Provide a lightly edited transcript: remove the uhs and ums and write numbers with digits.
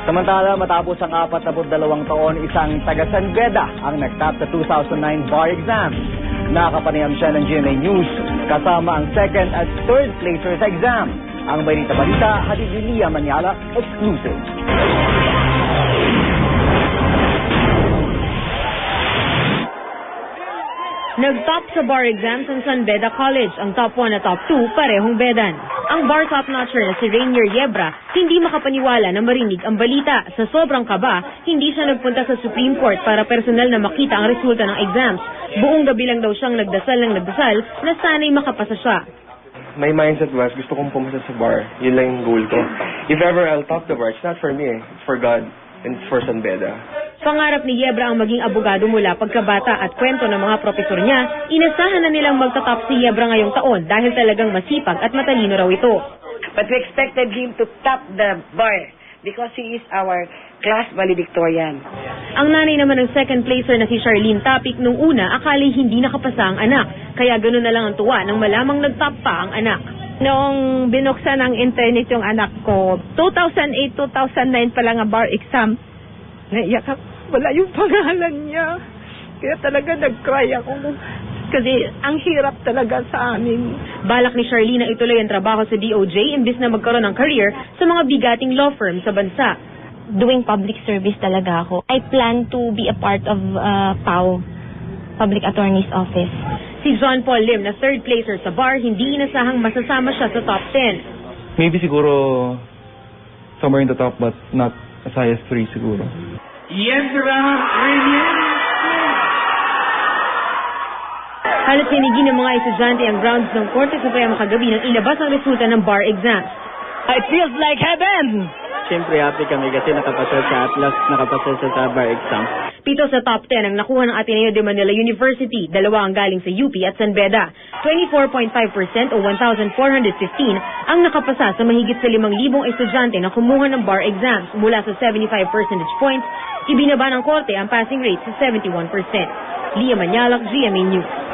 Samantala, matapos ang 42 taon, isang taga San Beda ang nagtap sa 2009 bar exam. Nakapanayam siya ng GMA News kasama ang second at third placers sa exam. Ang balita, hatid ni Lia Manyala, exclusive. Nag-top sa bar exams ang San Beda College. Ang top 1 at top 2 parehong bedan. Ang bar top-notcher na si Rainier Yebra hindi makapaniwala na marinig ang balita. Sa sobrang kaba, hindi siya nagpunta sa Supreme Court para personal na makita ang resulta ng exams. Buong gabi lang daw siyang nagdasal na sana'y makapasa siya. My mindset was, gusto kong pumasa sa bar. Yun lang yung goal ko. If ever I'll top the bar, it's not for me, it's for God and for San Beda. Pangarap ni Yebra ang maging abogado mula pagkabata at kwento ng mga profesor niya, inasahan na nilang magtatap si Yebra ngayong taon dahil talagang masipag at matalino raw ito. But we expected him to top the bar because he is our class valedictorian. Ang nanay naman ng second placer na si Charlene Tapik nung una akali hindi nakapasa ang anak, kaya ganoon na lang ang tuwa nang malamang nagtap pa ang anak. Noong binuksan ng internet yung anak ko, 2008-2009 pa lang ang bar exam, naiyak ako. Wala yung pangalan niya. Kaya talaga nag-cry ako. Kasi ang hirap talaga sa amin. Balak ni Charlene na ituloy ang trabaho sa DOJ imbis na magkaroon ng career sa mga bigating law firm sa bansa. Doing public service talaga ako. I plan to be a part of PAO, Public Attorney's Office. Si John Paul Lim na third placer sa bar, hindi inasahang masasama siya sa top 10. Maybe siguro somewhere in the top but not as high as 3 siguro. Halos hinigi ng mga estudyante ang grounds ng korte sa payamang kagabi nang ilabas ang resulta ng bar exams. It feels like heaven! Siyempre happy kami kasi nakapasa siya at last nakapasa siya sa bar exam. 7 sa top 10 ang nakuha ng Ateneo de Manila University, 2 ang galing sa UP at San Beda. 24.5% o 1,415 ang nakapasa sa mahigit sa 5,000 estudyante na kumuha ng bar exams. Mula sa 75 percentage points, ibinaba ng korte ang passing rate sa 71%. Lia Manyalak, GMA News.